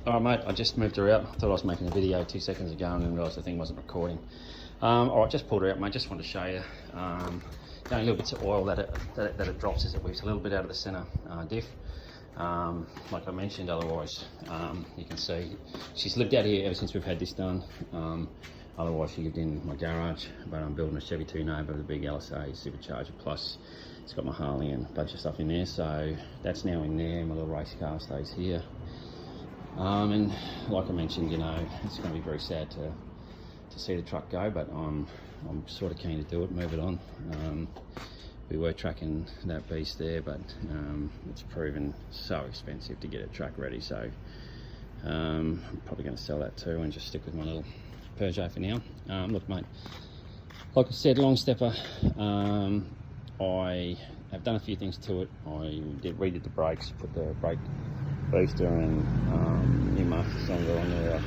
All right, mate, I just moved her out. I thought I was making a video 2 seconds ago and then realised the thing wasn't recording. All right, just pulled her out, mate. Just wanted to show you. The only little bits of oil that it drops as it weaves a little bit out of the centre diff. Like I mentioned, otherwise, you can see she's lived out here ever since we've had this done. Otherwise, she lived in my garage, but I'm building a Chevy 2Nova with a big LSA Supercharger Plus. It's got my Harley and a bunch of stuff in there, so that's now in there. My little race car stays here. And like I mentioned, you know, it's going to be very sad to see the truck go, but I'm sort of keen to do it, move it on. We were tracking that beast there, but it's proven so expensive to get it track ready, so I'm probably going to sell that too and just stick with my little Peugeot for now. Look, mate, like I said, long stepper. I have done a few things to it. I redid the brakes, put the brake booster and new master cylinder on there.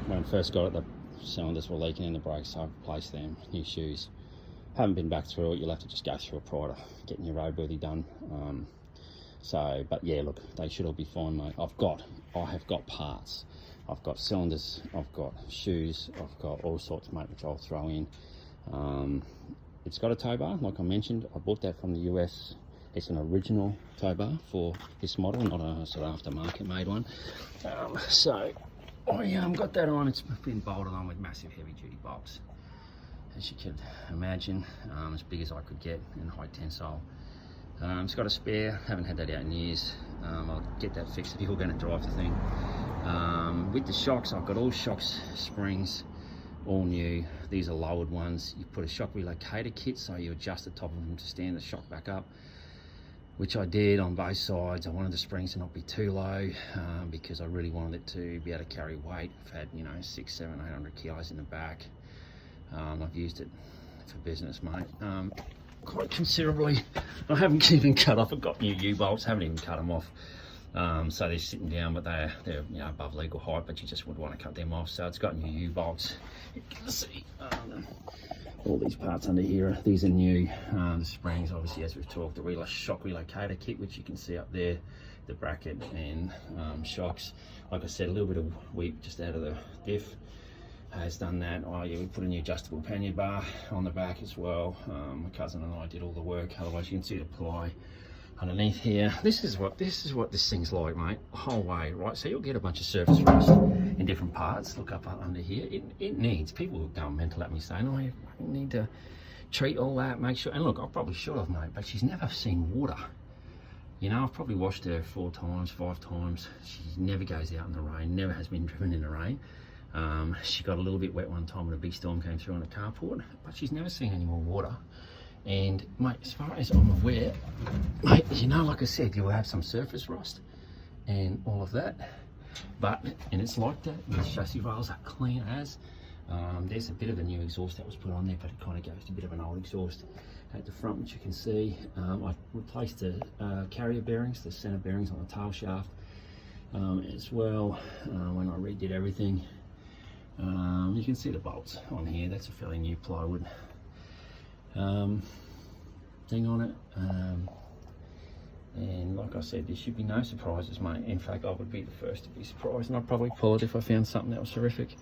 When I first got it, the cylinders were leaking in the brakes, so I replaced them, new shoes. Haven't been back through it. You'll have to just go through it prior to getting your roadworthy done. But yeah, look, they should all be fine, mate. I have got parts. I've got cylinders, I've got shoes, I've got all sorts, mate, which I'll throw in. It's got a tow bar, like I mentioned. I bought that from the US. It's an original tow bar for this model, not a sort of aftermarket made one. So I got that on. It's been bolted on with massive heavy duty bolts, as you could imagine, as big as I could get, in high tensile. It's got a spare, haven't had that out in years. I'll get that fixed if you're going to drive the thing. With the shocks, I've got all shocks, springs, all new. These are lowered ones. You put a shock relocator kit, so you adjust the top of them to stand the shock back up, which I did on both sides. I wanted the springs to not be too low because I really wanted it to be able to carry weight. I've had, you know, 600, 700, 800 kilos in the back. I've used it for business, mate, quite considerably. I haven't even cut off. I've got new U-bolts, haven't even cut them off. So they're sitting down, but they're you know, above legal height, but you just would want to cut them off. So it's got new U-bolts. You can see all these parts under here. These are new. The springs, obviously, as we've talked, the shock relocator kit, which you can see up there, the bracket and shocks. Like I said, a little bit of weep just out of the diff has done that. Oh yeah, we put a new adjustable pannier bar on the back as well. My cousin and I did all the work. Otherwise, you can see the ply underneath here. This is what this thing's like, mate, the whole way, right? So you'll get a bunch of surface rust in different parts. Look up under here. It needs, people will go mental at me saying, oh, you need to treat all that, make sure. And look, I probably should have, mate, but she's never seen water. You know, I've probably washed her 4 times, 5 times. She never goes out in the rain, never has been driven in the rain. She got a little bit wet one time when a big storm came through on the carport, but she's never seen any more water. And mate, as far as I'm aware, mate, you know, like I said, you will have some surface rust and all of that, and it's like that. The chassis rails are clean as. There's a bit of a new exhaust that was put on there, but it kind of goes to a bit of an old exhaust at the front, which you can see. I replaced the carrier bearings, the center bearings on the tail shaft as well when I redid everything. You can see the bolts on here. That's a fairly new plywood thing on it, and like I said, there should be no surprises, mate. In fact, I would be the first to be surprised, and I'd probably pull it if I found something that was horrific.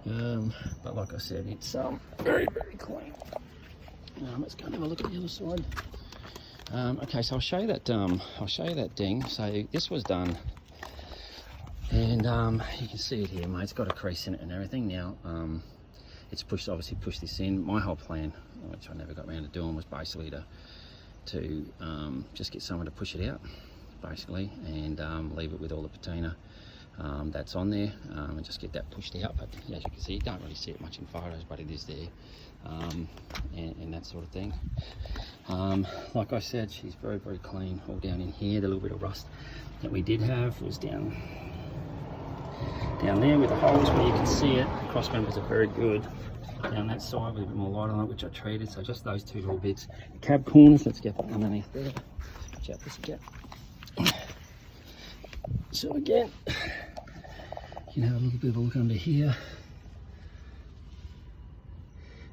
But like I said, it's very, very clean. Let's go and have a look at the other side. Okay, so I'll show you that ding. So this was done, and you can see it here, mate. It's got a crease in it and everything. Now it's obviously pushed this in. My whole plan, which I never got around to doing, was basically to just get someone to push it out, basically, and leave it with all the patina that's on there, and just get that pushed out. But as you can see, you don't really see it much in photos, but it is there, and that sort of thing. Like I said, she's very, very clean. All down in here, the little bit of rust that we did have was down there with the holes where you can see it. The cross members are very good. Down that side with a bit more light on it, which I treated. So just those 2 little bits. Cab corners, let's get underneath there. Watch out, this again. So again, you know, a little bit of a look under here.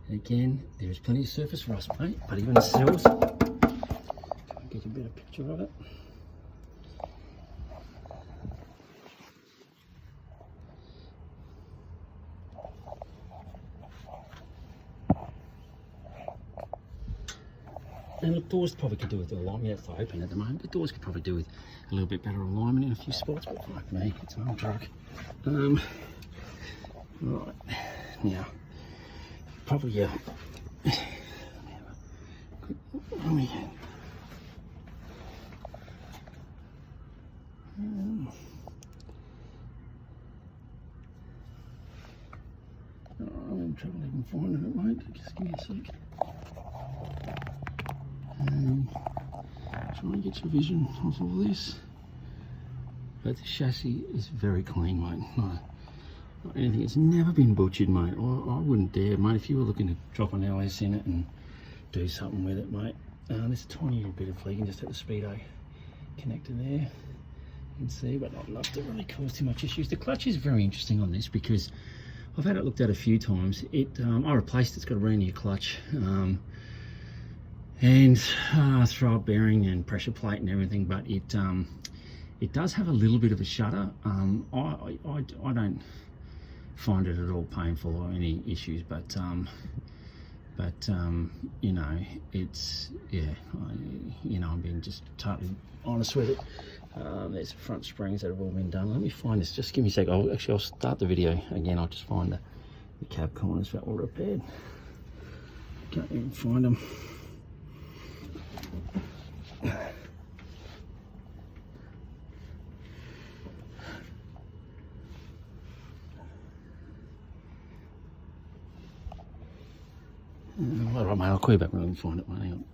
And again, there is plenty of surface rust, mate, but even the sills. Try and get a better picture of it. And the doors probably could do with the alignment. Yeah, it's open at the moment. The doors could probably do with a little bit better alignment in a few spots, but fuck me, it's an old truck. Right, now, probably, yeah. I'm in trouble even finding it, mate. Just give me a sec. Try and get your vision off all this. But the chassis is very clean, mate. Not anything. It's never been butchered, mate. I wouldn't dare, mate. If you were looking to drop an LS in it and do something with it, mate. There's a tiny little bit of fleeking just at the speedo connector there. You can see, but not enough to really cause too much issues. The clutch is very interesting on this because I've had it looked at a few times. I replaced it. It's got a brand new clutch. And throw bearing and pressure plate and everything, but it does have a little bit of a shudder. I don't find it at all painful or any issues, but you know, it's, yeah, I'm being just totally honest with it. There's the front springs that have all been done. Let me find this. Just give me a sec. I'll start the video again. I'll just find the cab corners that were repaired. Can't even find them. All right, mate, I'll call you back when I can find it, mate. Hang on.